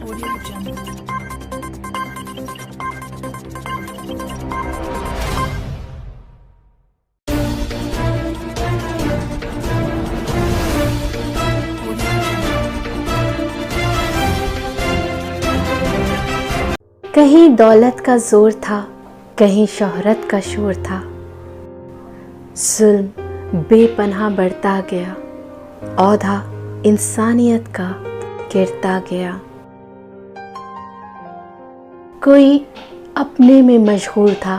Audio Jungle. कहीं दौलत का जोर था, कहीं शोहरत का शोर था। जुल्म बेपनाह बढ़ता गया, औधा इंसानियत का गिरता गया। कोई अपने में मशगूल था,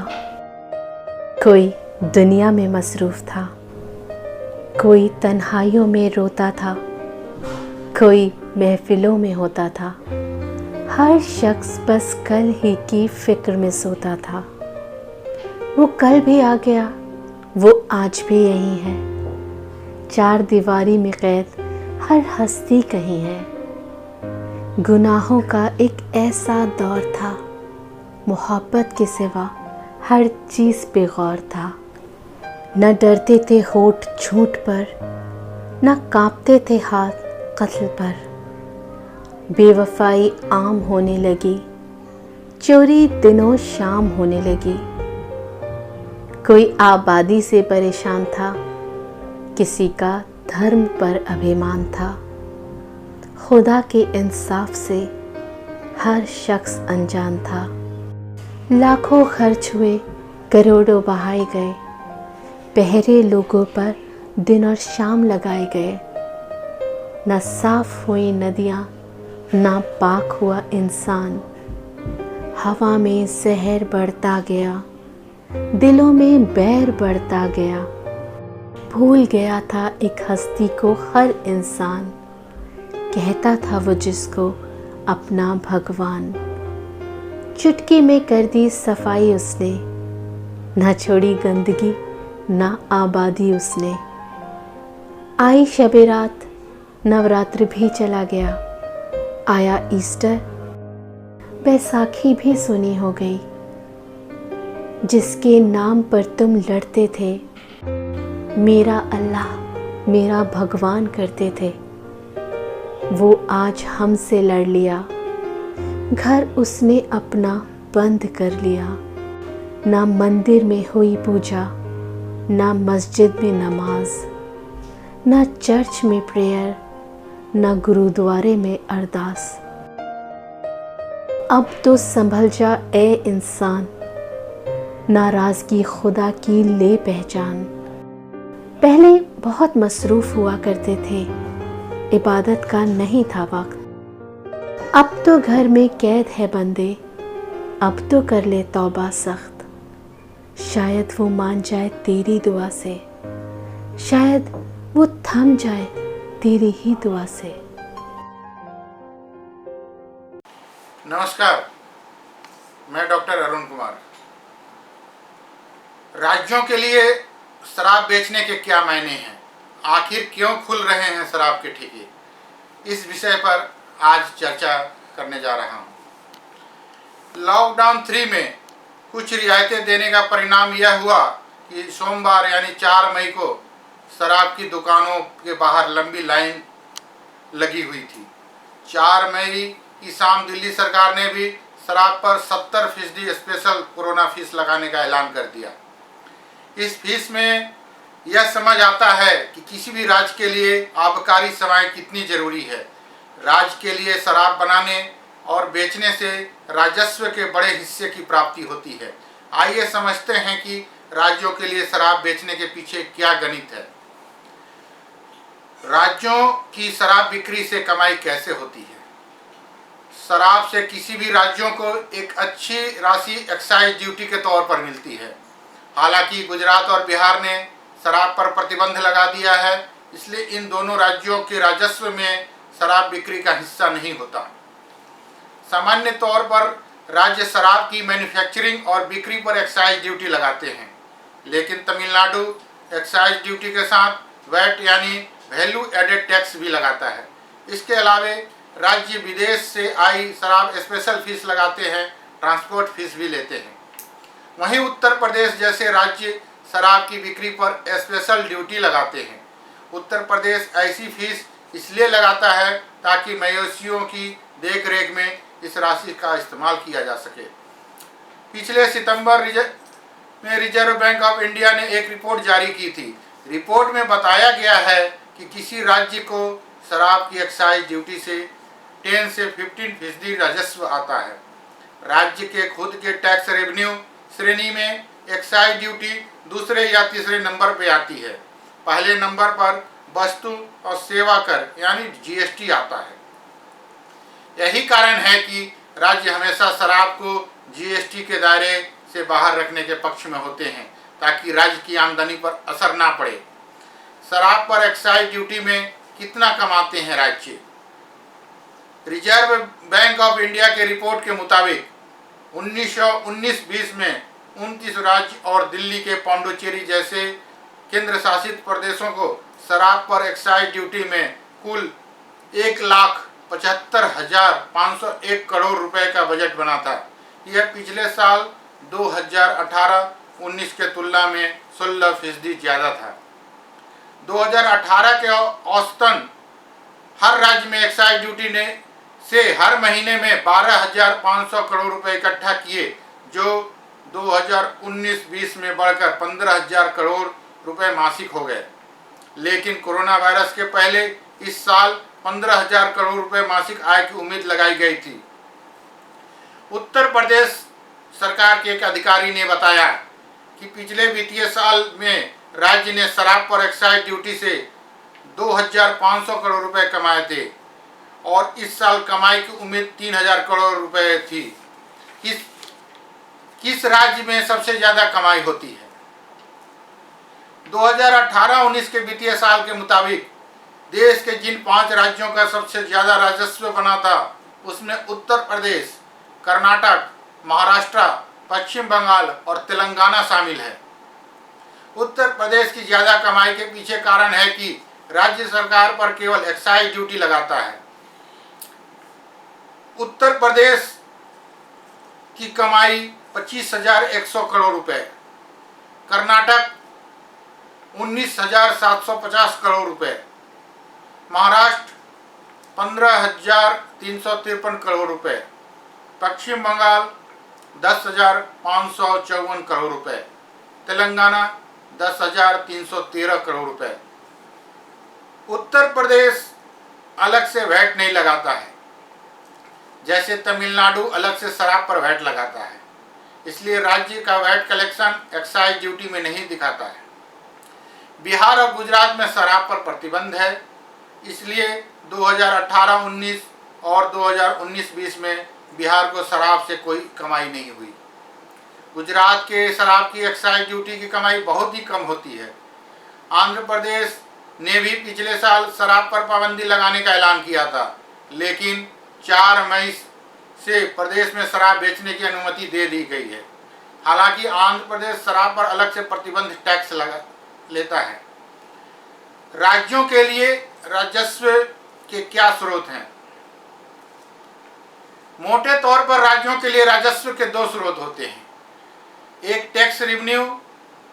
कोई दुनिया में मसरूफ था, कोई तन्हाइयों में रोता था, कोई महफिलों में होता था। हर शख्स बस कल ही की फिक्र में सोता था। वो कल भी आ गया, वो आज भी यही है। चार दीवारी में कैद हर हस्ती कहीं है। गुनाहों का एक ऐसा दौर था, मोहब्बत के सिवा हर चीज़ पे गौर था। न डरते थे होठ झूठ पर, न कांपते थे हाथ कत्ल पर। बेवफाई आम होने लगी, चोरी दिनों शाम होने लगी। कोई आबादी से परेशान था, किसी का धर्म पर अभिमान था। खुदा के इंसाफ से हर शख्स अनजान था। लाखों खर्च हुए, करोड़ों बहाए गए, बहरे लोगों पर दिन और शाम लगाए गए। न साफ हुई नदियाँ, ना पाक हुआ इंसान। हवा में जहर बढ़ता गया, दिलों में बैर बढ़ता गया। भूल गया था एक हस्ती को हर इंसान, कहता था वो जिसको अपना भगवान। चुटकी में कर दी सफाई उसने, ना छोड़ी गंदगी ना आबादी उसने। आई शबे रात, नवरात्र भी चला गया। आया ईस्टर, बैसाखी भी सुनी हो गई। जिसके नाम पर तुम लड़ते थे, मेरा अल्लाह मेरा भगवान करते थे, वो आज हमसे लड़ लिया। घर उसने अपना बंद कर लिया। ना मंदिर में हुई पूजा, ना मस्जिद में नमाज, ना चर्च में प्रेयर, ना गुरुद्वारे में अरदास। अब तो संभल जा ए इंसान, नाराज़गी खुदा की ले पहचान। पहले बहुत मसरूफ़ हुआ करते थे, इबादत का नहीं था वक्त। अब तो घर में कैद है बंदे, अब तो कर ले तौबा सख्त। शायद वो मान जाए तेरी दुआ से, शायद वो थम जाए तेरी ही दुआ से। नमस्कार, मैं डॉक्टर अरुण कुमार। राज्यों के लिए शराब बेचने के क्या मायने हैं, आखिर क्यों खुल रहे हैं शराब के ठेके, इस विषय पर आज चर्चा करने जा रहा हूं। लॉकडाउन 3 में कुछ रियायतें देने का परिणाम यह हुआ कि सोमवार यानी 4 मई को शराब की दुकानों के बाहर लंबी लाइन लगी हुई थी। 4 मई की शाम दिल्ली सरकार ने भी शराब पर 70% स्पेशल कोरोना फीस लगाने का ऐलान कर दिया। इस फीस में यह समझ आता है कि किसी भी राज्य के लिए आबकारी सेवाएं कितनी जरूरी है। राज्य के लिए शराब बनाने और बेचने से राजस्व के बड़े हिस्से की प्राप्ति होती है। आइए समझते हैं कि राज्यों के लिए शराब बेचने के पीछे क्या गणित है। राज्यों की शराब बिक्री से कमाई कैसे होती है। शराब से किसी भी राज्यों को एक अच्छी राशि एक्साइज ड्यूटी के तौर पर मिलती है। हालांकि गुजरात और बिहार ने शराब पर प्रतिबंध लगा दिया है, इसलिए इन दोनों राज्यों के राजस्व में शराब बिक्री का हिस्सा नहीं होता। सामान्य तौर पर राज्य शराब की मैन्युफैक्चरिंग और बिक्री पर एक्साइज ड्यूटी लगाते हैं, लेकिन तमिलनाडु एक्साइज ड्यूटी के साथ वैट यानी वैल्यू एडेड टैक्स भी लगाता है। इसके अलावा राज्य विदेश से आई शराब स्पेशल फीस लगाते हैं, ट्रांसपोर्ट फीस भी लेते हैं। वहीं उत्तर प्रदेश जैसे राज्य शराब की बिक्री पर स्पेशल ड्यूटी लगाते हैं। उत्तर प्रदेश ऐसी फीस इसलिए लगाता है ताकि मवेशियों की देखरेख में इस राशि का इस्तेमाल किया जा सके। पिछले सितंबर में रिजर्व बैंक ऑफ इंडिया ने एक रिपोर्ट जारी की थी। रिपोर्ट में बताया गया है कि किसी राज्य को शराब की एक्साइज ड्यूटी से 10 से 15% राजस्व आता है। राज्य के खुद के टैक्स रेवेन्यू श्रेणी में एक्साइज ड्यूटी दूसरे या तीसरे नंबर पर आती है। पहले नंबर पर वस्तु और सेवा कर यानी जीएसटी आता है। यही कारण है कि राज्य हमेशा शराब को जीएसटी के दायरे से बाहर रखने के पक्ष में होते हैं ताकि राज्य की आमदनी पर असर ना पड़े। शराब पर एक्साइज ड्यूटी में कितना कमाते हैं राज्य? रिजर्व बैंक ऑफ इंडिया के रिपोर्ट के मुताबिक 1919-20 में 29 राज्य और दिल्ली के पांडुचेरी जैसे केंद्र शासित प्रदेशों को शराब पर एक्साइज ड्यूटी में कुल 1,75,501 करोड़ रुपए का बजट बना था। यह पिछले साल 2018-19 के तुलना में 16% ज़्यादा था। 2018 के औसतन हर राज्य में एक्साइज ड्यूटी ने से हर महीने में 12,500 करोड़ रुपए इकट्ठा किए, जो 2019-20 में बढ़कर 15,000 करोड़ रुपए मासिक हो गए। लेकिन कोरोना वायरस के पहले इस साल 15,000 करोड़ रुपए मासिक आय की उम्मीद लगाई गई थी। उत्तर प्रदेश सरकार के एक अधिकारी ने बताया कि पिछले वित्तीय साल में राज्य ने शराब पर एक्साइज ड्यूटी से 2,500 करोड़ रुपए कमाए थे और इस साल कमाई की उम्मीद 3,000 करोड़ रुपए थी। किस राज्य में सबसे ज़्यादा कमाई होती है? 2018-19 के वित्तीय साल के मुताबिक देश के जिन 5 राज्यों का सबसे ज़्यादा राजस्व बना था उसमें उत्तर प्रदेश, कर्नाटक, महाराष्ट्र, पश्चिम बंगाल और तेलंगाना शामिल है। उत्तर प्रदेश की ज़्यादा कमाई के पीछे कारण है कि राज्य सरकार पर केवल एक्साइज ड्यूटी लगाता है। उत्तर प्रदेश की कमाई 25,100 करोड़ रुपए, कर्नाटक 19,750 करोड़ रुपए, महाराष्ट्र 15,353 करोड़ रुपए, पश्चिम बंगाल 10,554 करोड़ रुपए, तेलंगाना 10,313 करोड़ रुपए। उत्तर प्रदेश अलग से वैट नहीं लगाता है, जैसे तमिलनाडु अलग से शराब पर वैट लगाता है, इसलिए राज्य का वैट कलेक्शन एक्साइज ड्यूटी में नहीं दिखाता है। बिहार और गुजरात में शराब पर प्रतिबंध है, इसलिए 2018-19 और 2019-20 में बिहार को शराब से कोई कमाई नहीं हुई। गुजरात के शराब की एक्साइज ड्यूटी की कमाई बहुत ही कम होती है। आंध्र प्रदेश ने भी पिछले साल शराब पर पाबंदी लगाने का ऐलान किया था, लेकिन 4 मई से प्रदेश में शराब बेचने की अनुमति दे दी गई है। हालांकि आंध्र प्रदेश शराब पर अलग से प्रतिबंध टैक्स लेता है। राज्यों के लिए राजस्व के क्या स्रोत हैं? मोटे तौर पर राज्यों के लिए राजस्व के 2 स्रोत होते हैं, एक टैक्स रेवेन्यू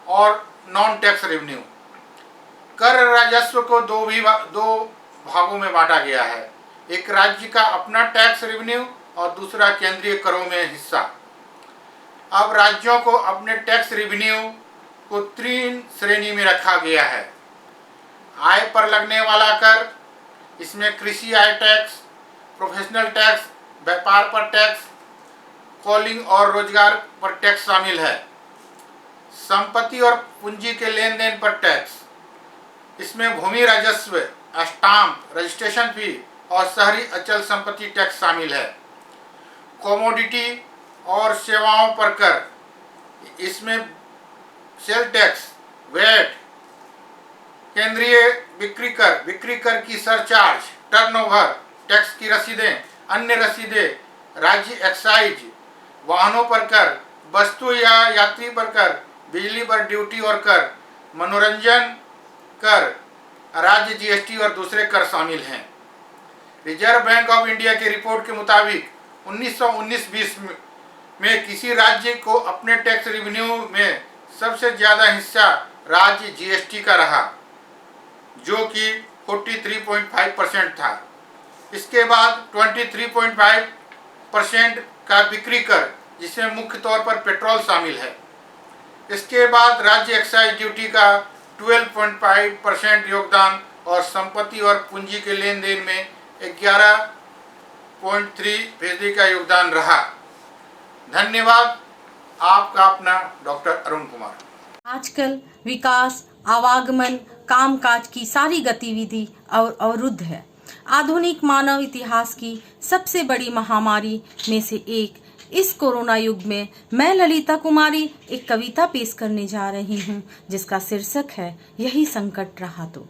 और नॉन टैक्स रेवेन्यू। कर राजस्व को 2 भागों में बांटा गया है, एक राज्य का अपना टैक्स रेवेन्यू और दूसरा केंद्रीय करों में हिस्सा। अब राज्यों को अपने टैक्स रेवेन्यू को 3 श्रेणी में रखा गया है। आय पर लगने वाला कर, इसमें कृषि आय टैक्स, प्रोफेशनल टैक्स, व्यापार पर टैक्स, कॉलिंग और रोजगार पर टैक्स शामिल है। संपत्ति और पूंजी के लेन देन पर टैक्स, इसमें भूमि राजस्व, स्टाम्प, रजिस्ट्रेशन फी और शहरी अचल संपत्ति टैक्स शामिल है। कमोडिटी और सेवाओं पर कर, इसमें सेल टैक्स, वैट, केंद्रीय बिक्री कर की सरचार्ज, टर्नओवर टैक्स की रसीदें, अन्य रसीदें, राज्य एक्साइज, वाहनों पर कर, वस्तु या यात्री पर कर, बिजली पर ड्यूटी और कर, मनोरंजन कर, राज्य जीएसटी और दूसरे कर शामिल हैं। रिजर्व बैंक ऑफ इंडिया की रिपोर्ट के मुताबिक 1919-20 में किसी राज्य को अपने टैक्स रेवेन्यू में सबसे ज़्यादा हिस्सा राज्य जीएसटी का रहा, जो कि 43.5% था। इसके बाद 23.5% का बिक्री कर, जिसमें मुख्य तौर पर पेट्रोल शामिल है। इसके बाद राज्य एक्साइज ड्यूटी का 12.5% योगदान और संपत्ति और पूंजी के लेन देन में 11.3% का योगदान रहा। धन्यवाद। आपका अपना डॉक्टर अरुण कुमार। आजकल विकास, आवागमन, कामकाज की सारी गतिविधि अवरुद्ध है। आधुनिक मानव इतिहास की सबसे बड़ी महामारी में से एक इस कोरोना युग में मैं ललिता कुमारी एक कविता पेश करने जा रही हूँ, जिसका शीर्षक है यही संकट रहा तो।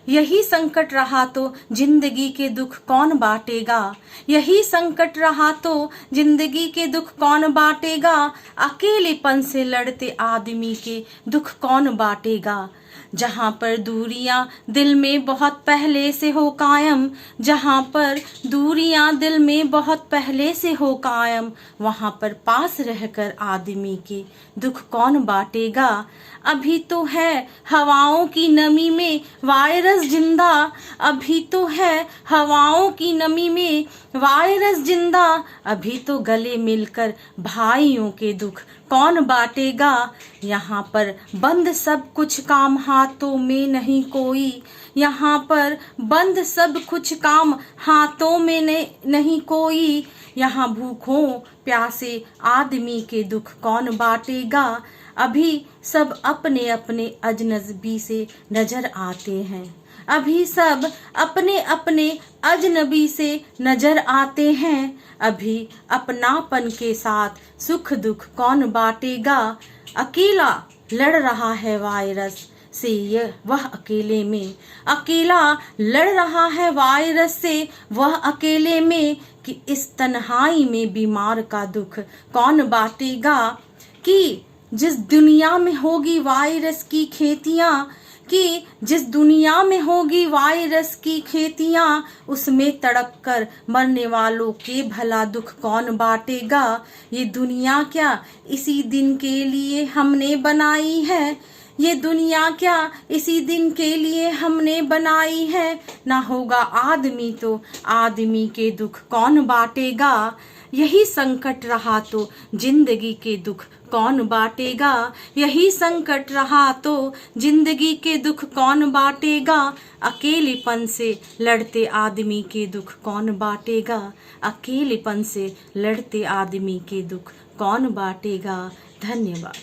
यही संकट रहा तो जिंदगी के दुख कौन बांटेगा, यही संकट रहा तो जिंदगी के दुख कौन बांटेगा, अकेलेपन से लड़ते आदमी के दुख कौन बांटेगा। जहाँ पर दूरियां दिल में बहुत पहले से हो कायम, जहाँ पर दूरियां दिल में बहुत पहले से हो कायम, वहाँ पर पास रहकर आदमी के दुख कौन बांटेगा। अभी तो है हवाओं की नमी में वायरस जिंदा, अभी तो है हवाओं की नमी में वायरस जिंदा, अभी तो गले मिलकर भाइयों के दुख कौन बांटेगा। यहाँ पर बंद सब कुछ काम हाथों में नहीं कोई, यहाँ पर बंद सब कुछ काम हाथों में नहीं कोई, यहाँ भूखों प्यासे आदमी के दुख कौन बांटेगा। अभी सब अपने अपने अजनबी से नजर आते हैं, अभी सब अपने अपने अजनबी से नजर आते हैं, अभी अपनापन के साथ सुख दुख कौन बांटेगा। अकेला लड़ रहा है वायरस से यह वह अकेले में, अकेला लड़ रहा है वायरस से वह अकेले में, कि इस तन्हाई में बीमार का दुख कौन बांटेगा। कि जिस दुनिया में होगी वायरस की खेतियाँ, कि जिस दुनिया में होगी वायरस की खेतियाँ, उसमें तड़प कर मरने वालों के भला दुख कौन बांटेगा। ये दुनिया क्या इसी दिन के लिए हमने बनाई है, ये दुनिया क्या इसी दिन के लिए हमने बनाई है। ना होगा आदमी तो आदमी के दुख कौन बांटेगा। यही संकट रहा तो जिंदगी के दुख कौन बांटेगा, यही संकट रहा तो जिंदगी के दुख कौन बांटेगा। अकेलेपन से लड़ते आदमी के दुख कौन बांटेगा, अकेलेपन से लड़ते आदमी के दुख कौन बांटेगा। धन्यवाद।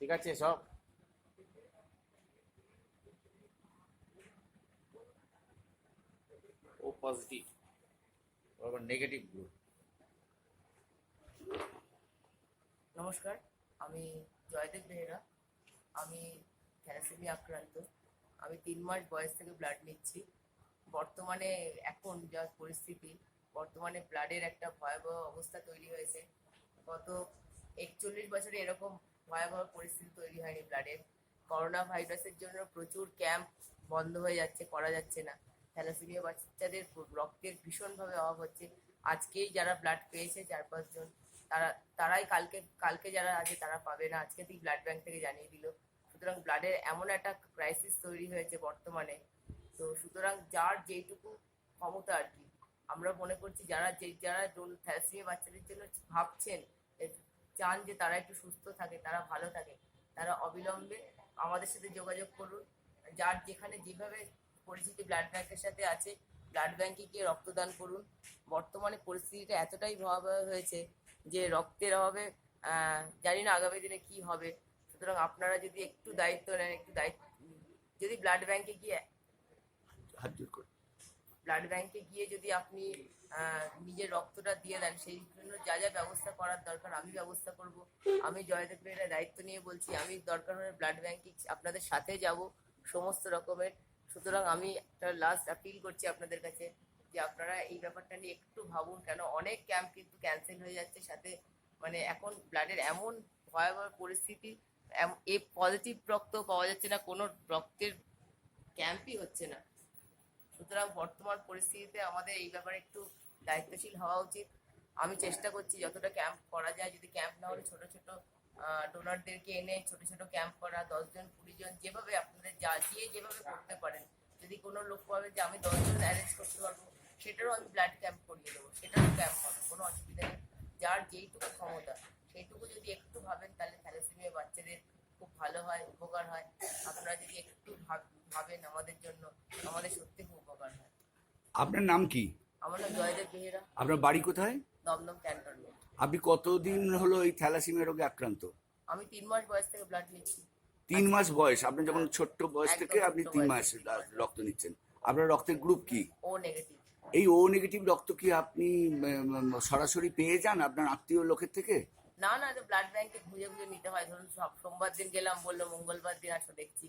ঠিক আছে সব? ও পজিটিভ, আবার নেগেটিভ গ্রুপ। নমস্কার, আমি জয়দেব বেহেরা। আমি থ্যালাসেমিয়া আক্রান্ত। আমি 3 মাস বয়স থেকে ব্লাড নিচ্ছি। বর্তমানে এখন যা পরিস্থিতি, বর্তমানে ব্লাডের একটা ভয়াবহ অবস্থা তৈরি হয়েছে। গত 41 বছরে এরকম ভয়াবহ পরিস্থিতি তৈরি হয়নি ব্লাডের। করোনা ভাইরাসের জন্য প্রচুর ক্যাম্প বন্ধ হয়ে যাচ্ছে, করা যাচ্ছে না। থ্যালাসেমিয়া বাচ্চাদের রক্তের ভীষণভাবে অভাব হচ্ছে। আজকেই যারা ব্লাড পেয়েছে 4-5 জন, তারাই কালকে যারা আছে তারা পাবে না, আজকে থেকে ব্লাড ব্যাংক থেকে জানিয়ে দিল। সুতরাং ব্লাডের এমন একটা ক্রাইসিস তৈরি হয়েছে বর্তমানে। তো সুতরাং যার যেইটুকু ক্ষমতা আর কি, আমরা মনে করছি যারা থ্যালাসেমিয়া বাচ্চাদের জন্য ভাবছেন, চান যে তারা একটু সুস্থ থাকে, তারা ভালো থাকে, তারা অবিলম্বে আমাদের সাথে যোগাযোগ করুন। যার যেখানে যেভাবে পরিচিতি ব্লাড ব্যাংকের সাথে আছে, ব্লাড ব্যাংকে গিয়ে রক্তদান করুন। বর্তমানে পরিস্থিতিটা এতটাই ভয়াবহ হয়েছে যে রক্তের অভাবে জানি না আগামী দিনে কি হবে। সুতরাং আপনারা যদি একটু দায়িত্ব নেন, যদি ব্লাড ব্যাংকে গিয়ে যদি আপনি নিজের রক্তটা দিয়ে দেন, সেই জন্য যা যা ব্যবস্থা করার দরকার আমি ব্যবস্থা করব। আমি জয়দেব বেহেরা দায়িত্ব নিয়ে বলছি, আমি দরকার হলে ব্লাড ব্যাংকে আপনাদের সাথে যাব সমস্ত রকমের। সুতরাং আমি একটা লাস্ট আপিল করছি আপনাদের কাছে যে আপনারা এই ব্যাপারটা নিয়ে একটু ভাবুন, কেন অনেক ক্যাম্প কিন্তু ক্যান্সেল হয়ে যাচ্ছে। সাথে মানে এখন ব্লাডের এমন ভয়াবহ পরিস্থিতি, এ পজিটিভ রক্ত পাওয়া যাচ্ছে না, কোনো রক্তের ক্যাম্পই হচ্ছে না। সুতরাং বর্তমান পরিস্থিতিতে আমাদের এই ব্যাপারে একটু দায়িত্বশীল হওয়া উচিত। আমি চেষ্টা করছি যতটা ক্যাম্প করা যায়, যদি ক্যাম্প না হলে ছোট ছোট ডোনারদেরকে এনে ছোট ছোট ক্যাম্প করা, 10 জন 20 জন, যেভাবে আপনাদের যেভাবে করতে পারেন। যদি কোনো লোক পাবে যে আমি 10 জন অ্যারেঞ্জ করতে পারবো, সেটারও আমি ব্লাড ক্যাম্প করিয়ে দেবো, সেটারও ক্যাম্প হবে, কোনো অসুবিধা নেই। যার যেইটুকু ক্ষমতা সেইটুকু যদি একটু ভাবেন, তাহলে থ্যালাসেমিয়া বাচ্চাদের খুব ভালো হয়, উপকার হয়। আপনারা যদি একটু ভাবেন আমাদের জন্য, আমাদের সত্যি খুব উপকার হয়। আপনার নাম কি? আমার নাম জয়দেব বেহেরা। আপনার বাড়ি কোথায়? দমদম ক্যান্টনমেন্ট। আপনি কতদিন হলো এই থ্যালাসেমিয়া রোগে আক্রান্ত? আমি 3 মাস বয়স থেকে ব্লাড নিচ্ছি। 3 মাস বয়স? আপনি যখন ছোট্ট বয়স একদম থেকে আপনি ছোট্ট 3 বয়স মাস থেকে। রক্ত নিচ্ছেন। আপনার রক্তের গ্রুপ কি? ও নেগেটিভ। এই ও নেগেটিভ রক্ত কি আপনি সরাসরি পেয়ে যান আপনার আত্মীয় লোকের থেকে? না না, তো ব্লাড ব্যাংকে খুঁজে নিতে হয়। ধরুন সোমবার দিন গেলাম, বললো মঙ্গলবার দিন আসো দেখছি,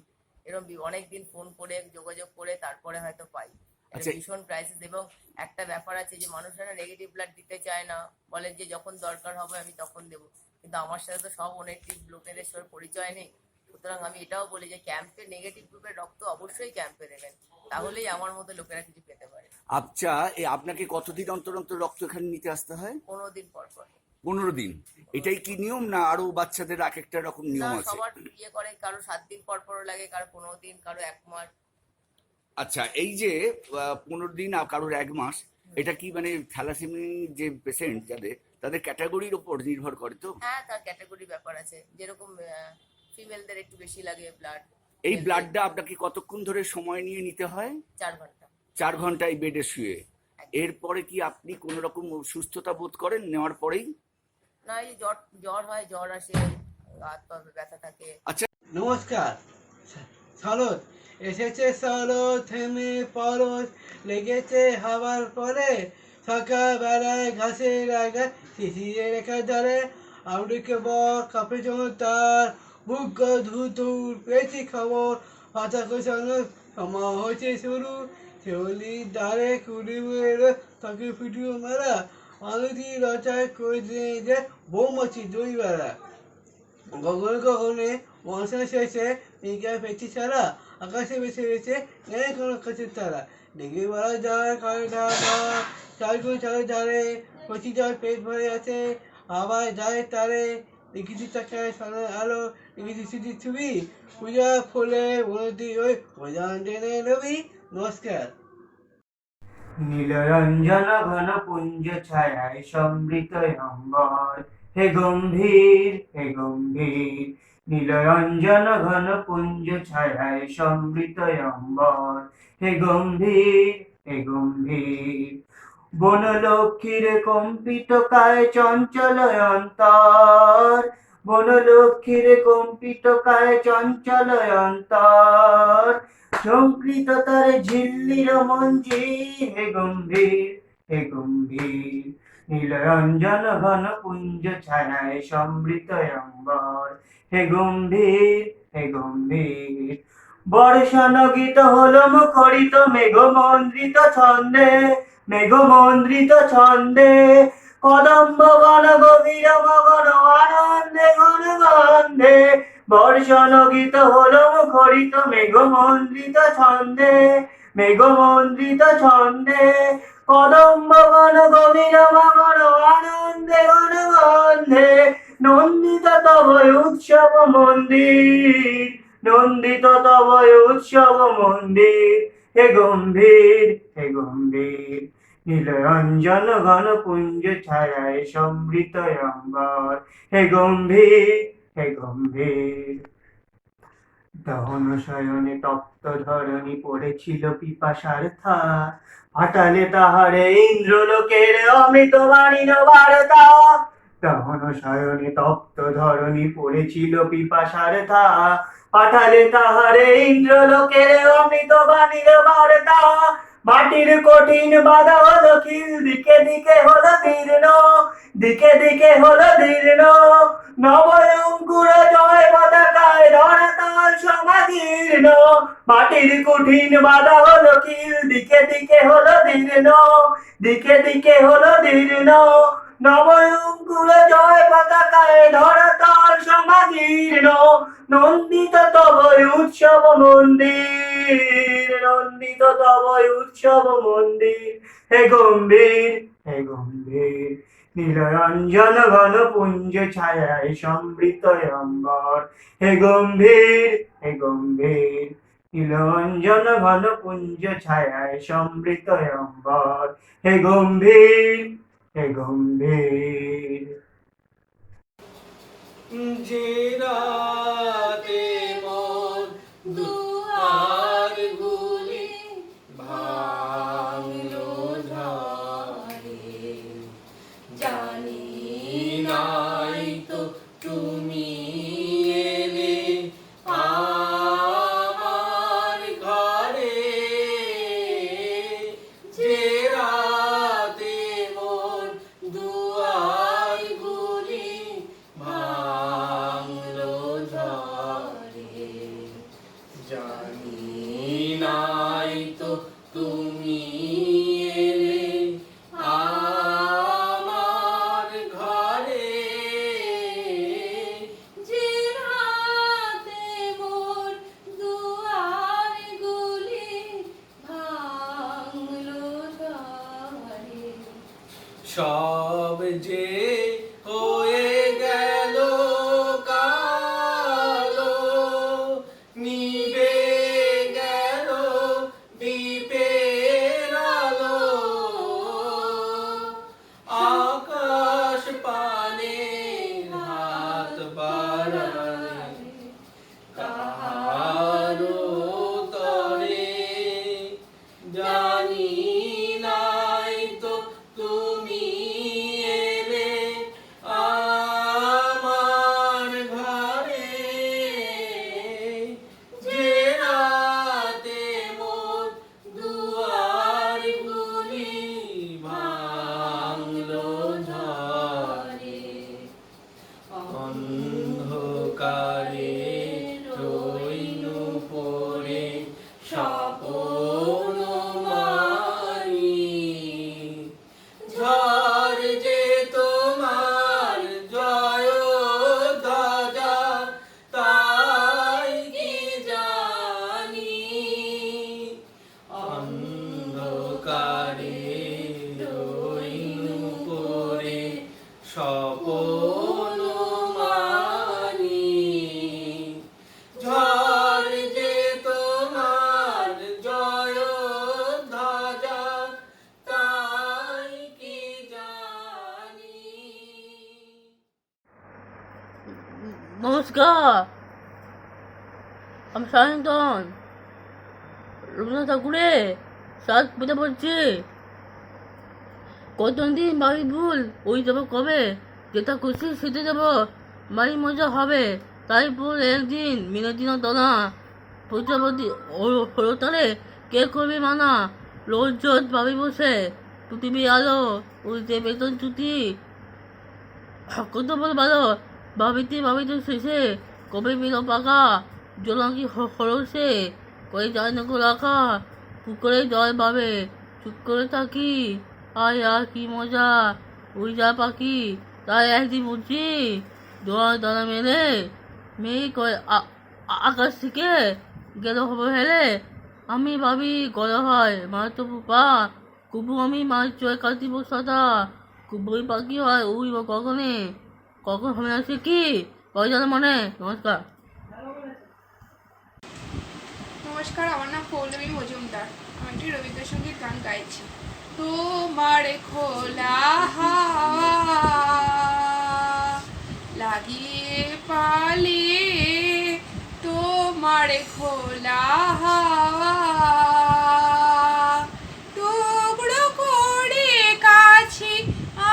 এরকম অনেক দিন ফোন করে যোগাযোগ করে তারপরে হয়তো পাই। আচ্ছা। ভীষণ ক্রাইসিস। এবং একটা ব্যাপার আছে যে মানুষরা নেগেটিভ ব্লাড দিতে চায় না, বলে যে যখন দরকার হবে আমি তখন দেবো। কিন্তু আমার সাথে তো সব নেগেটিভ লোকেদের সাথে পরিচয় নেই। সুতরাং আমি এটাও বলি যে ক্যাম্পে নেগেটিভ গ্রুপের রক্ত অবশ্যই ক্যাম্পে দেবেন, তাহলেই আমার মতো লোকেরা কিছু পেতে পারে। আচ্ছা, আপনাকে কতদিন অন্তর অন্তর রক্ত এখানে নিতে আসতে হয়? 15 দিন পর পর। 15 দিন? এটাই কি নিয়ম, না আরো বাচ্চাদের এক একটা রকম না, নিয়ম আছে? সবার করে, কারো 7 দিন পর পর লাগে, কারো 15 দিন, কারো 1 মাস। আচ্ছা, এই যে 15 দিন আর কারোর 1 মাস, এটা কি মানে থ্যালাসেমিয়া যে পেশেন্ট যাদের, তাদের ক্যাটাগরির উপর নির্ভর করে তো? হ্যাঁ, তার ক্যাটাগরি ব্যাপার আছে। যেরকম ফিমেলদের একটু বেশি লাগে ব্লাড। এই ব্লাডটা আপনাকে কতক্ষণ ধরে সময় নিয়ে নিতে হয়? 4 ঘন্টা। 4 ঘন্টা এই বেডে শুয়ে? এরপরে কি আপনি কোনো রকম সুস্থতা বোধ করেন নেওয়ার পরেই? না, এই জ্বর হয়, জ্বর আসে, হাত পা ব্যথা থাকে। আচ্ছা, নমস্কার। শরৎ এসেছে, শরৎ থেমে পরশ লেগেছে হাওয়ার পরে, সকালবেলায় ঘাসের আগায় শিশিরে রেখা ধরে, আমরিকে বর কাপে তার বুক ধুতুর পেয়েছি খবর, পাতা কোষানো সময় হয়েছে শুরু, শিউলির দ্বারে কুড়ি মেরে তাকে ফুটিয়ে মারা, আলুটি রচায় করে দিয়ে যে বৌমাছি দই বেড়া, গগনে গগনে মনসা শেষে মেঘা পেয়েছি সারা, আকাশে বেছে বেছে নেই কোনো কাছে তারা, ডেকে বেড়া যায় খায় ঢাকা, চারগুলো চালের ধারে কচি জল পেট ভরে আছে, আবার যায় তারে, দেখেছি তাকায় সামনে আলো, দেখেছি শুধু ছবি, পূজা ফুলে বলতি ওই প্রধান টেনে রবি। নমস্কার। নীলরঞ্জন ঘন পুঞ্জ ছায়ায় সমৃত অম্বর, হে গম্ভীর হে গম্ভীর। নীলরঞ্জন ঘন পুঞ্জ ছায়ায় সমৃত অম্বর, হে গম্ভীর হে গম্ভীর। বনলক্ষ্মীর কম্পিত কায় চঞ্চল অন্তর, বনলক্ষ্মীর কম্পিত কায় চঞ্চল অন্তর, সংকৃত তার ঝিল্লির মঞ্জির, হে গম্ভীর হে গম্ভীর, নীলরঞ্জন ঘন পুঞ্জ ছায়ায় সমৃত অম্বর, হে গম্ভীর হে গম্ভীর। বর্ষণ গীত হল মুখরিত মেঘমন্দ্রিত ছন্দে, মেঘমন্দ্রিত ছন্দে, কদম্ব গণ গভীর মগন আনন্দে ঘন গন্ধে, বর্ষণ গীত হল মুখরিত মেঘমন্দ্রিত ছন্দে, মেঘমন্দ্রিত ছন্দে, কদম্ব গণ গভীর মগন আনন্দে ঘন গন্ধে, নন্দিত তব উৎসব মন্দির, নন্দিত তব উৎসব মন্দির, হে গম্ভীর হে গম্ভীর, নীলরঞ্জন ঘন পুঞ্জ ছায়ায় সমৃত অম্বর, হে গম্ভীর হে গম্ভীর। দহন শয়নে তপ্ত ধরণী পড়েছিল পিপাসার থা, ফাটালে তাহারে ইন্দ্রলোকের অমৃত বাণীর বার্তা, দহন শয়নে তপ্ত ধরণী পড়েছিল পিপাসার থা, পাঠালে তাহারে ইন্দ্রলোকের অমৃত বাণীর বার্তা, মাটির কঠিন বাধা হলো খিল, দিকে দিকে হলো দীর্ণ, দিকে দিকে হলো দীর্ণ, নবয়ঙ্কুর জয় পতাকায় ধরাতল সমাদীর্ণ, মাটির কঠিন বাধা হলো খিল, দিকে দিকে হলো দীর্ণ, দিকে দিকে হলো দীর্ণ, নবয়ঙ্কুর জয় পতাকায় ধরাতল সমাদীর্ণ, নন্দিত তব উৎসব মন্দির, নন্দিত তব উৎসব মন্দির, হে গম্ভীর হে গম্ভীর, নীলরঞ্জন ঘন পুঞ্জ ছায়ায় সমৃত অম্বর, হে গম্ভীর হে গম্ভীর, নীলরঞ্জন ঘন পুঞ্জ ছায়ায় সমৃত অম্বর, হে গম্ভীর হে গম্ভীর। যে রাতে মন দুয়ার গুলি ভাঙলো ঝড়ে, জানি নাই তো তুমি এলে আমার ঘরে, যে রাতে মন দুয়ার গুলি ভাঙলো ঝড়ে, জানি নাই তো তুমি এলে আমার ঘরে, যে রাতে মোর দুয়ার গুলি ভাঙলো ঝড়ে, সব যে হয়ে গেল কালো, নিভে গেল দ্বীপের আলো, আকাশ পানে হাত বাড়ালে কারো তরে, জানি নাই তো তুমি এলে আমার ঘরে, যে রাতে মোর দুয়ার গুলি ভাঙলো ঝড়ে, অন্ধকারে রইনু পড়ে স্বপ্ন মারি, ঝড় যে তোমার জয় ধ্বজা তাই কি জানি, অন্ধকারে রইনু পড়ে স্বপ্ন মারি, ঝড় যে তোমার জয় ধ্বজা তাই কি জানি। নমস্কার, আমি সায়ন্তন রবীন্দ্রনাথ ঠাকুরের সাজ পুজো পড়ছি। কতদিন ভাবি ভুল, ওই যাবো কবে, যেটা খুশি সেটা যাবো, বাড়ি মজা হবে। তারপর একদিন মিনতিনা দানা প্রজাপতি হলো তারে কে করবে মানা, লোকজন ভাবি বসে পৃথিবী আলো উল্টে বেতন চুটি কত বল ভালো, ভাবিতে ভাবিতে শেষে কবে মিল পাকা জোনাকি হলো সে কয়ে যায় না গো রাখা পুকুরে জল পাবে চুপ করে থাকি আয় আর কি মজা উই যা পাখি। তাই একদিন বুঝছি জোয়ার দানা মেলে মেয়ে কয় আকাশ থেকে গেল হবে হেলে। আমি ভাবি গলা হয় মার তো পা কুবু আমি মার চয় কাটিব সাদা কুবুই পাখি হয় উই কখনে কখন হবে না সে কি কয় জানো মনে। নমস্কার। নমস্কার, আমার নাম পৌলমী মজুমদার। আমি একটি রবীন্দ্রসঙ্গীত গান গাইছি। তোমার খোলা হাওয়া লাগিয়ে পালে, তোমার খোলা হাওয়া টুকরো করে কাছি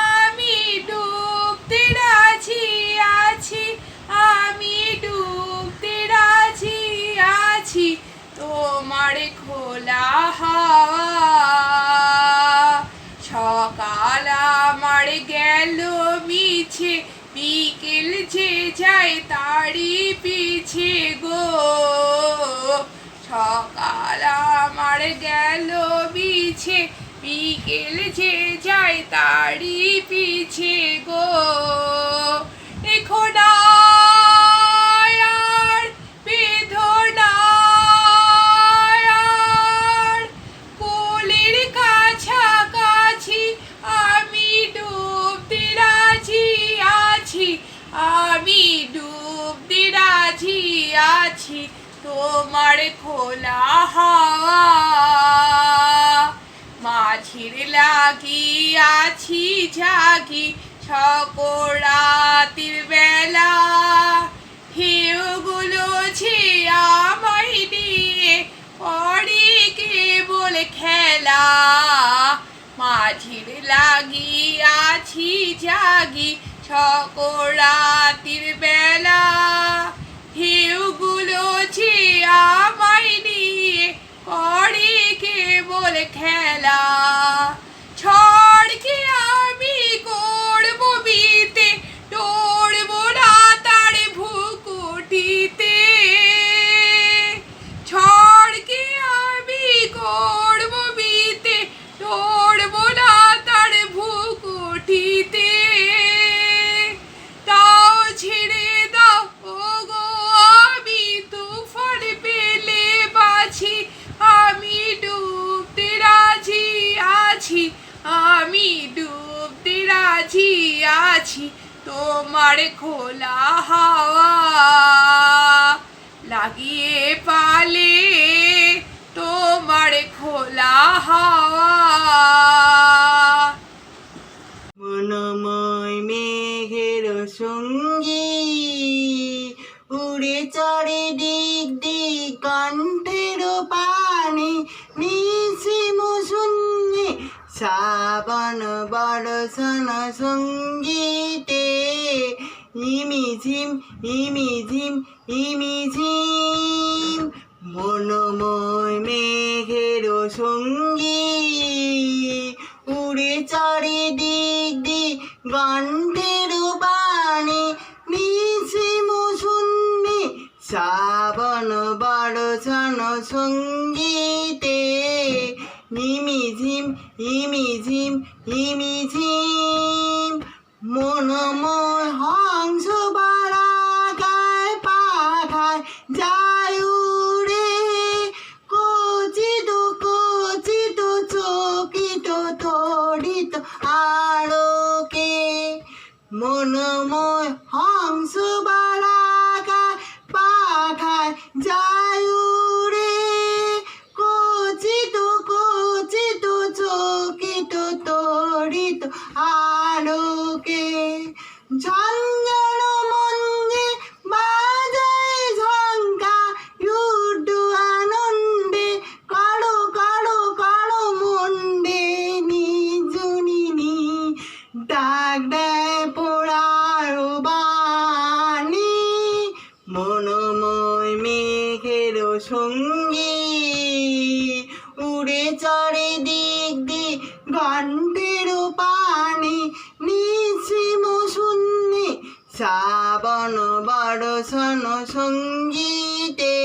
আমি ডুবতে রাজি আছি, আমি ডুবতে রাজি আছি তোমার খোলা হাওয়া। সকাল আমার গেল মিছে বিকেল যে যায় তারি পিছে গো, সকাল আমার গেল মিছে বিকেল যে যায় তারি পিছে গো। এখন আর বেদনা আর কোলের কাছাকাছি আমি ডুবতে রাজি আছি, আমি ডুবতে রাজি আছি তোমার খোলা হাওয়া। মাঝির লাগিয়াছি জাগি সকরাতির বেলা, ঢেউগুলো ছে আমায় দিয়ে পরে কেবল খেলা। মাঝির লাগিয়াছি জাগি সকরাতির বেলা, ঢেউগুলো ছে আমায় দিয়ে করে কেবল খেলা। ঝড়কে আমি করব বিতে টরব না তার ভুকুটিতে, ঝড়কে আমি করব বিতে টরব না তার ভুকুটিতে। তাও ছেড়ে দাও ওগো আমি তুফান পেলে বাছি, আমি ডুবতে রাজি আছি, আমি ডুবতে রাজি আছি তোমার খোলা হাওয়া লাগিয়ে পালে, তোমার খোলা হাওয়া। মনময় মেঘের সঙ্গী উড়ে চড়ে দিক দিক কণ্ঠের পানে নিশিম শূন্যে শ্রাবণ বর্ষণ সঙ্গীতে ইমিঝিম ইমিঝিম ইমিঝিম। মনময় মেঘের সঙ্গী উড়ে চড়ে দিক দিক গন্ধের বাণী নিশিম শূন্যে শ্রাবণ বর্ষণ সঙ্গীতে ইমিঝিম ইমিঝিম ইমিঝিম। মনময় হংস বারাগায় পাখায় যায় উড়ে কচিত কচিত চকিত তড়িত আলোকে। মনময় হংস বারাগায় পাখায় যায় উড়ে কচিত কচিত চকিত তড়িত আলোকে। ঝঞ্ঝণ মঞ্জে বাজায় ঝঙ্কা যুদ্ধ আনন্দে কালো কালো কালো মন্ডে নিজুনিনি ডাক দেয় পোড়ার সঙ্গী উড়ে চড়ে দিক দিক ঘন্টের পানে নিশ্চিম শূন্যে শ্রাবণ বর্ষণ সঙ্গীতে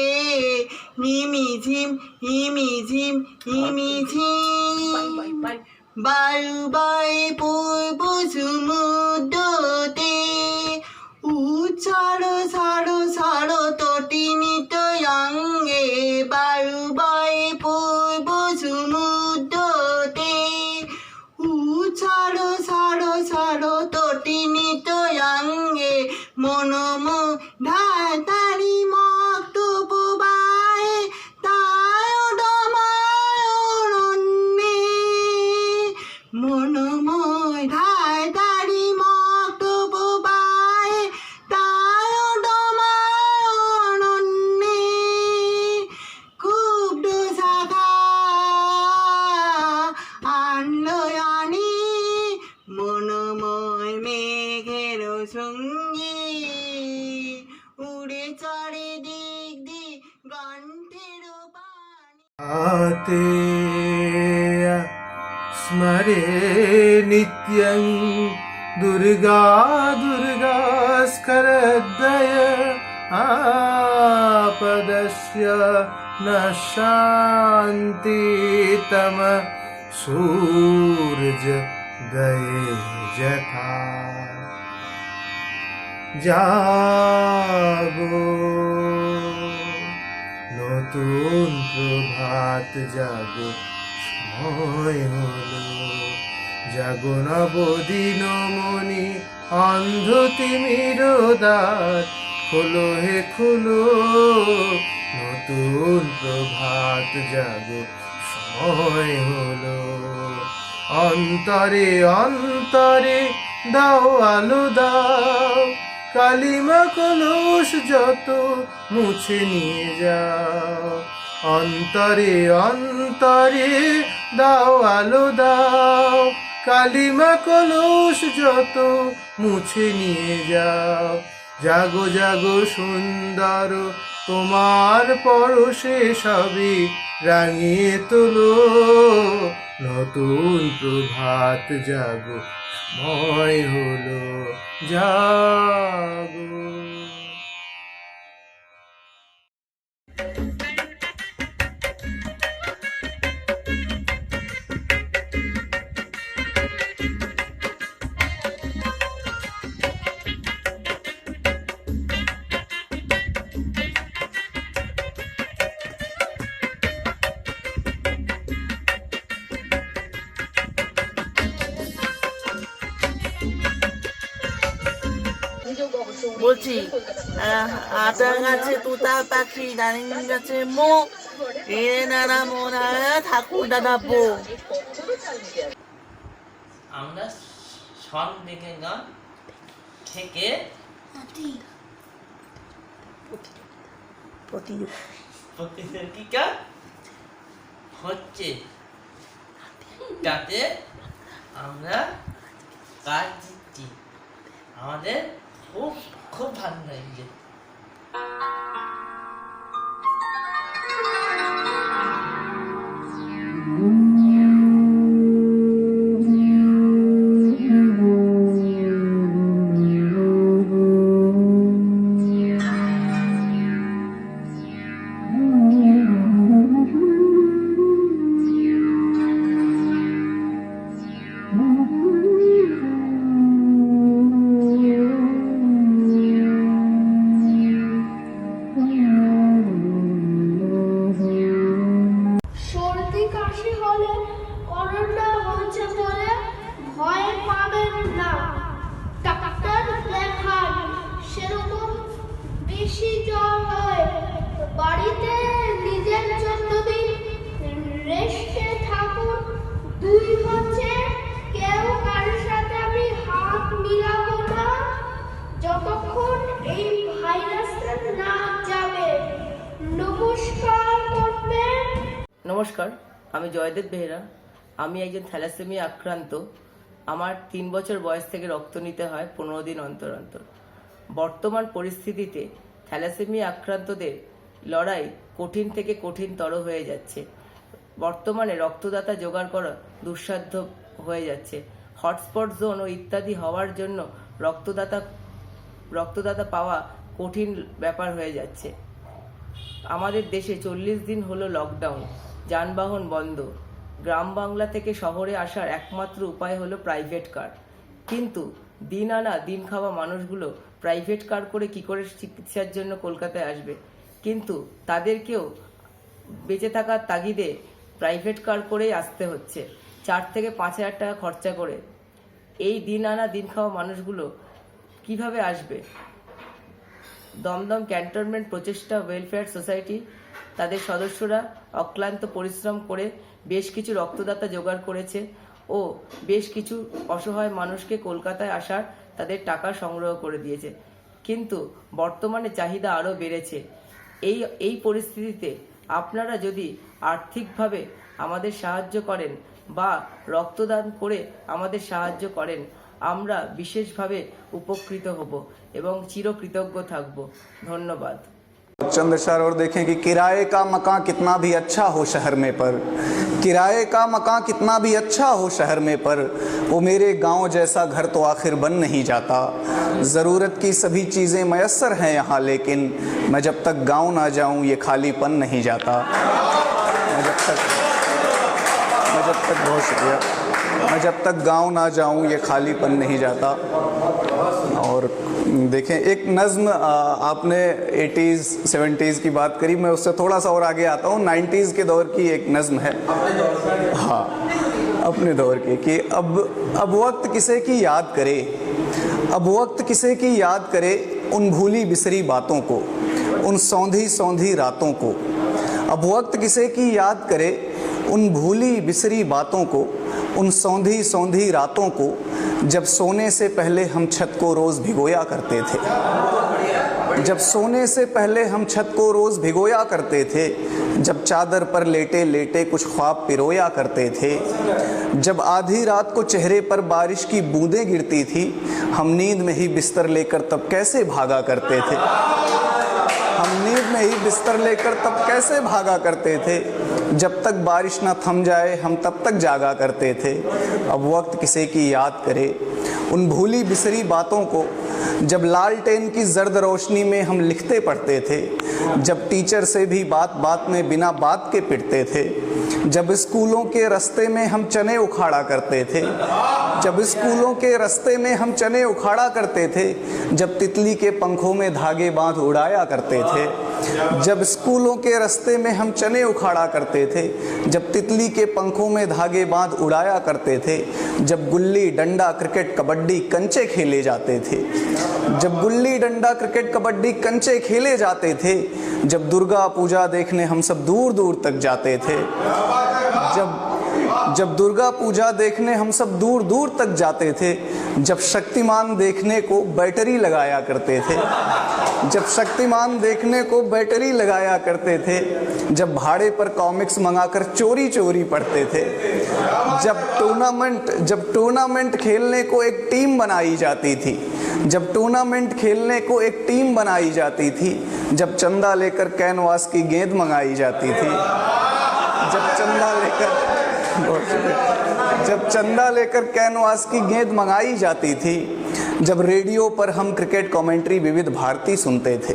হিমিঝিম হিমিঝিম হিমিঝিম বায়ু বয়ে পূর্ব সমুদ্রতে উচ্ছাড় ছাড়ো ছাড়ো তটিনিত অঙ্গে বায়ু বয়ে পূর্ব সমুদ্রতে উচ্ছাড় ছাড়ো ছাড়ো তটিনিত অঙ্গে মনম ধাতারি মক্ত প্রবাহে তায় ডমায়রণ্যে মনময় ধায় তারি মক্ত প্রবাহে তায় ডমায়রণ্যে ক্ষুব্ধ শাখা আনলয়ানি মনময় মেঘের সঙ্গী উড়ে চড়ে দিক দিক গণ্ঠের পানি आते स्मरे नित्यं दुर्गा दुर्गा स्करद्वय आपदस्य न शान्ति तम सूरज दये जथा जागो নতুন প্রভাত জাগো সময় হলো জাগো নবদিন মনি অন্ধ তিমির দ্বার খোলো হে খোলো নতুন প্রভাত জাগো সময় হলো অন্তরে অন্তরে দাও আলো দাও কালিমা কলস যত মুছে নিয়ে যাও অন্তরে অন্তরে দাও আলো দাও কালিমা কলস যত মুছে নিয়ে যাও জাগো জাগো সুন্দর তোমার পরশে সবই রাঙিয়ে তোলো নতুন প্রভাত জাগো সময় হলো জাগো বলছি আতা গাছে তোতা পাখি ডালিম গাছে মুখ এ নানা মোনা ঠাকুর দাদা বউ আমরা সন দেখে গান থেকে প্রতিযোগিতা হচ্ছে যাতে আমরা কাজ দিচ্ছি আমাদের খুব খুব ভালো লাগছে সর্দি কাশি হলে করোনা হয়েছে বলে ভয় পাবেন না ডাক্তার দেখান সেরকম বেশি জ্বর হয় বাড়িতে নিজের যতদিন রেস্টে থাকুন দুই হচ্ছে কেউ কারোর সাথে আমি হাত মিলাবো না যতক্ষণ এই ভাইরাসটা না যাবে নমস্কার করবেন। নমস্কার, আমি জয়দেব বেহেরা। আমি একজন থ্যালাসেমিয়া আক্রান্ত। আমার 3 বছর বয়স থেকে রক্ত নিতে হয় 15 দিন অন্তর অন্তর। বর্তমান পরিস্থিতিতে থ্যালাসেমিয়া আক্রান্তদের লড়াই কঠিন থেকে কঠিনতর হয়ে যাচ্ছে। বর্তমানে রক্তদাতা জোগাড় করা দুঃসাধ্য হয়ে যাচ্ছে। হটস্পট জোন ও ইত্যাদি হওয়ার জন্য রক্তদাতা পাওয়া কঠিন ব্যাপার হয়ে যাচ্ছে। আমাদের দেশে 40 দিন হলো লকডাউন, যানবাহন বন্ধ। গ্রাম বাংলা থেকে শহরে আসার একমাত্র উপায় হলো প্রাইভেট কার। কিন্তু দিন আনা দিন খাওয়া মানুষগুলো প্রাইভেট কার করে কি করে চিকিৎসার জন্য কলকাতায় আসবে? কিন্তু তাদেরকেও বেঁচে থাকার তাগিদে প্রাইভেট কার করেই আসতে হচ্ছে, 4 থেকে 5 হাজার টাকা খরচা করে। এই দিন আনা দিন খাওয়া মানুষগুলো কিভাবে আসবে? দমদম ক্যান্টনমেন্ট প্রচেষ্টা ওয়েলফেয়ার সোসাইটি তাদের সদস্যরা অক্লান্ত পরিশ্রম করে বেশ কিছু রক্তদাতা জোগাড় করেছে ও বেশ কিছু অসহায় মানুষকে কলকাতায় আসার তাদের টাকা সংগ্রহ করে দিয়েছে। কিন্তু বর্তমানে চাহিদা আরও বেড়েছে। এই পরিস্থিতিতে আপনারা যদি আর্থিকভাবে আমাদের সাহায্য করেন বা রক্তদান করে আমাদের সাহায্য করেন, আমরা বিশেষভাবে উপকৃত হব এবং চিরকৃতজ্ঞ থাকব। ধন্যবাদ। चंद अक्षर और देखें कि किराए का मकान कितना भी अच्छा हो शहर में पर, किराए का मकान कितना भी अच्छा हो शहर में पर, वो मेरे गांव जैसा घर तो आखिर बन नहीं जाता। ज़रूरत की सभी चीज़ें मयस्सर हैं यहाँ, लेकिन मैं जब तक गांव ना जाऊँ ये खालीपन नहीं जाता। मैं जब तक बहुत शुक्रिया, मैं जब तक गांव ना जाऊँ ये खालीपन नहीं जाता। और देखें, एक नज़्म आपने 80s 70s की बात करी, मैं उससे थोड़ा सा और आगे आता हूँ। 90s के दौर की एक नज़्म है, हाँ अपने दौर की, कि अब वक्त किसे की याद करे, अब वक्त किसे की याद करे, उन भूली बिसरी बातों को, उन सौंधी सौंधी रातों को। अब वक्त किसे की याद करे, उन भूली बिसरी बातों को, उन सौंधी सौंधी रातों को, जब सोने से पहले हम छत को रोज़ भिगोया करते थे, जब सोने से पहले हम छत को रोज़ भिगोया करते थे, जब चादर पर लेटे लेटे कुछ ख्वाब पिरोया करते थे, जब आधी रात को चेहरे पर बारिश की बूंदें गिरती थी, हम नींद में ही बिस्तर लेकर तब कैसे भागा करते थे, हम नींद में ही बिस्तर लेकर तब कैसे भागा करते थे, जब तक बारिश ना थम जाए हम तब तक जागा करते थे। अब वक्त किसे की याद करे, उन भूली बिसरी बातों को, जब लालटेन की जर्द रोशनी में हम लिखते पढ़ते थे, जब टीचर से भी बात बात में बिना बात के पिटते थे, जब स्कूलों के रास्ते में हम चने उखाड़ा करते थे, जब स्कूलों के रास्ते में हम चने उखाड़ा करते थे, जब तितली के पंखों में धागे बांध उड़ाया करते थे, जब स्कूलों के रास्ते में हम चने उखाड़ा करते थे, जब तितली के पंखों में धागे बांध उड़ाया करते थे, जब गुल्ली डंडा क्रिकेट कबड्डी कंचे खेले जाते थे, जब गुल्ली डंडा क्रिकेट कबड्डी कंचे खेले जाते थे, जब दुर्गा पूजा देखने हम सब दूर दूर तक जाते थे, जब दुर्गा पूजा देखने हम सब दूर दूर तक जाते थे, जब शक्तिमान देखने को बैटरी लगाया करते थे, जब शक्तिमान देखने को बैटरी लगाया करते थे, जब भाड़े पर कॉमिक्स मंगाकर चोरी चोरी पढ़ते थे, जब टूर्नामेंट खेलने को एक टीम बनाई जाती थी, जब टूर्नामेंट खेलने को एक टीम बनाई जाती थी, जब चंदा लेकर कैनवास की गेंद मंगाई जाती थी, जब चंदा लेकर कैनवास की गेंद मंगाई जाती थी, जब रेडियो पर हम क्रिकेट कमेंट्री विविध भारती सुनते थे,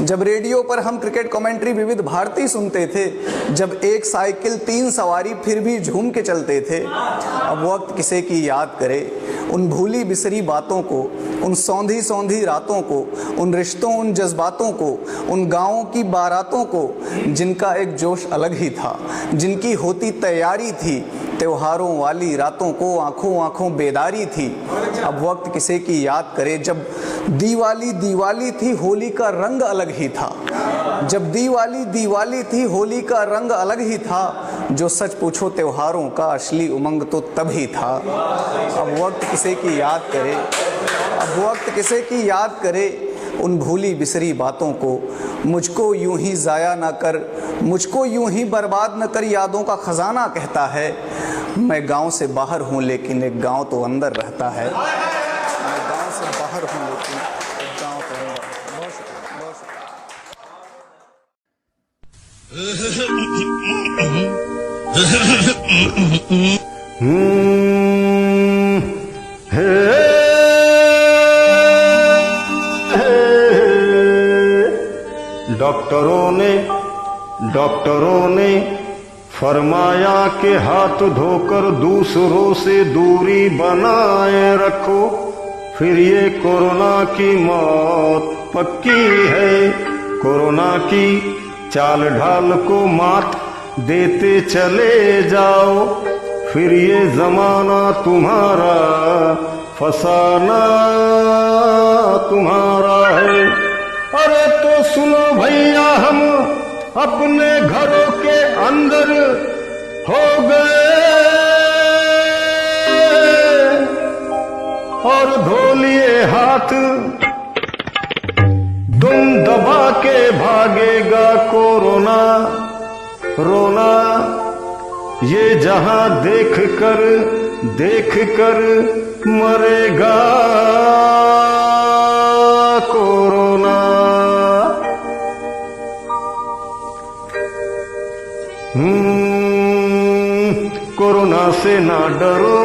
जब रेडियो पर हम क्रिकेट कमेंट्री विविध भारती सुनते थे, जब एक साइकिल 3 सवारी फिर भी झूम के चलते थे। अब वक्त किसे की याद करे, उन भूली बिसरी बातों को, उन सौंधी सौंधी रातों को, उन रिश्तों उन जज्बातों को, उन गाँवों की बारातों को, जिनका एक जोश अलग ही था, जिनकी होती तैयारी थी, त्योहारों वाली रातों को आंखों आंखों बेदारी थी। अब वक्त किसे की याद करे, जब दीवाली थी होली का रंग अलग ही था, जब दीवाली थी होली का रंग अलग ही था, जो सच पूछो त्योहारों का असली उमंग तो तभी था। अब वक्त किसे की याद करे, अब वक्त किसे की याद करे, उन भूली बिसरी बातों को, मुझको यूं ही ज़ाया ना कर, मुझको यूं ही बर्बाद न कर, यादों का ख़जाना कहता है। मैं गांव से बाहर हूं लेकिन एक गांव तो अंदर रहता है, मैं गांव से बाहर हूं लेकिन एक गांव तो अंदर। बहुत शुक्रिया। डॉक्टरों ने फरमाया कि हाथ धोकर दूसरों से दूरी बनाए रखो, फिर ये कोरोना की मौत पक्की है। कोरोना की चाल ढाल को मात देते चले जाओ, फिर ये जमाना तुम्हारा फसाना तुम्हारा है। अरे तो सुनो भैया, हम अपने घरों के अंदर हो गए और धो लिए हाथ, दुम दबा के भागेगा कोरोना। रोना ये जहां देख कर मरेगा कोरोना। कोरोना से ना डरो,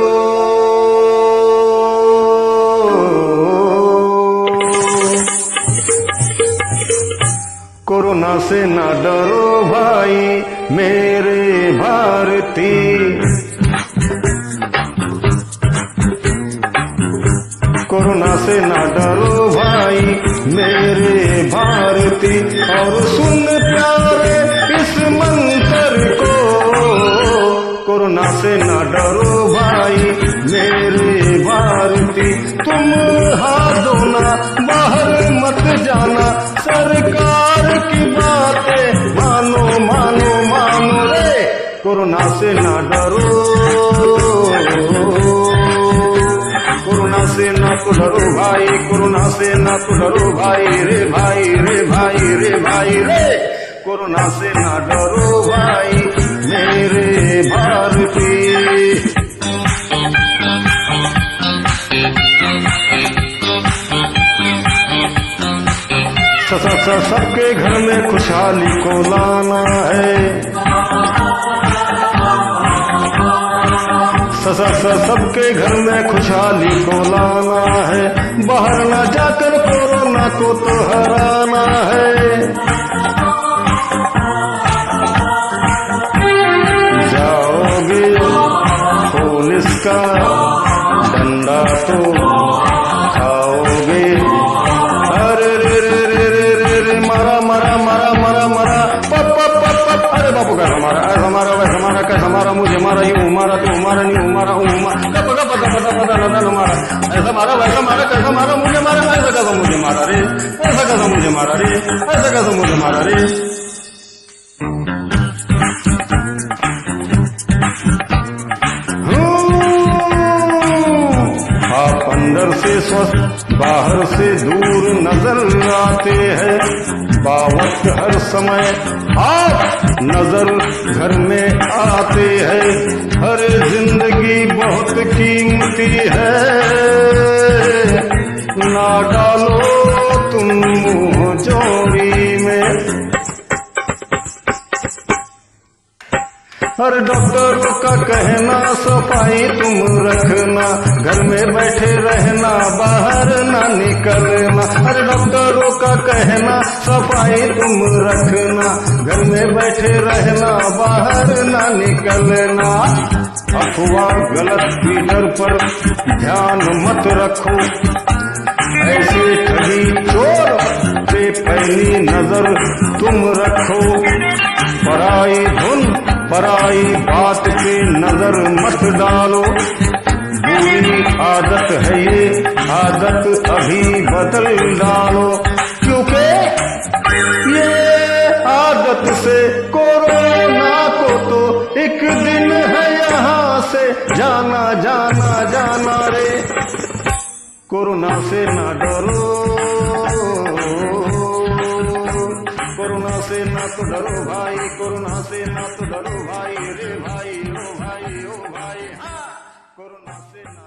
कोरोना से ना डरो भाई मेरे भारतीय। कोरोना से ना डरो भाई मेरे भारती, और सुन प्यारे इस मंत्र को। कोरोना से ना डरो भाई मेरे भारती, तुम हाथ धोना बाहर मत जाना, सरकार की बातें मानो मानो मानो रे। कोरोना से ना डरो, कोरोना से ना तो डरो भाई, कोरोना से ना तो डरो भाई रे भाई रे भाई रे भाई रे। कोरोना से ना डरो भाई मेरे भारतीय। सबके घर में खुशहाली को लाना है, सबके घर में खुशहाली को लाना है, बाहर ना जाकर कोरोना को तो हराना है। जाओगे पुलिस का डंडा तो खाओगे, अरे रे रे रे रे रे रे मारा मारा मारा मारा मारा पप पप पप पप। अरे बापू कैसा मारा, ऐसा मारा वैसा मारा, कैसा मारा, मुझे मारा, यूं मारा तो मारा, नहीं मारा ऊं मारा, कब कब पता पता पता नजर मारा, ऐसा मारा वैसा मारा, कैसा मारा, मुझे मारा, ऐसा कैसा मुझे मारा रे, ऐसा कैसा मुझे मारा रे, ऐसा कैसा मुझे मारा रे। आप अंदर से स्वस्थ बाहर से दूर नजर आते हैं, बावक्त हर समय आप नजर घर में आते हैं। हर जिंदगी बहुत कीमती है, ना डालो तुम मुंह जोड़ी में। हर डॉक्टरों का कहना सफाई तुम रखना, घर में बैठे रहना बाहर ना निकलना। हर डॉक्टरों का कहना सफाई तुम रखना, घर में बैठे रहना बाहर ना निकलना। अफवाह गलत ट्विटर पर ध्यान मत रखो, ऐसे ठगी चोर पे पहली नजर तुम रखो। पराई धुन पराई बात पे नजर मत डालो, बुरी आदत है ये, आदत अभी बदल डालो। क्योंकि ये आदत से कोरोना को तो एक दिन है यहाँ से जाना जाना जाना रे। कोरोना से ना डरो, कोरोना से ना तो डरो भाई, कोरोना से ना तो डरो भाई रे भाई ओ भाई ओ भाई। हाँ, कोरोना से ना